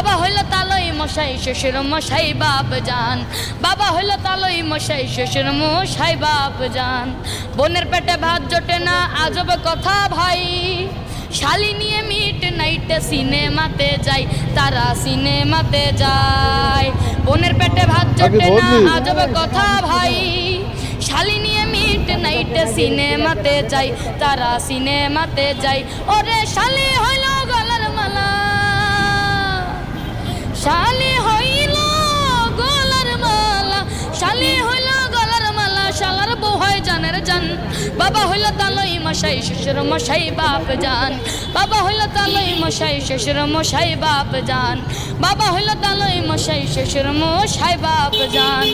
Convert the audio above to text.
বাবা হইল তালই মশাই শ্বশুর মশাই বাপ জান, বাবা হইল তালই মশাই শ্বশুর মশাই বাপ জান। বোনের পেটে ভাত জোটে না আজব কথা ভাই, শালি নিয়ে মিট নাইটে সিনেমাতে যাই, তারা সিনেমাতে যায়। বোনের পেটে ভাত জোটে না আজব কথা ভাই, শালি নিয়ে মিট নাইটে সিনেমাতে যাই, তারা সিনেমাতে যাই। ওরে শালি হইল গলার মালা, শালি হইল গলার মালা, শালি হইল গলার মালা, শালার বউ হয় জানের জান। বাবা হইল তালই মশাই শ্বশুর মশাই বাপ জান, বাবা হইল তালই মশাই শ্বশুর মশাই বাপ জান, বাবা হইল তালই মশাই শ্বশুর মশাই বাপ জান।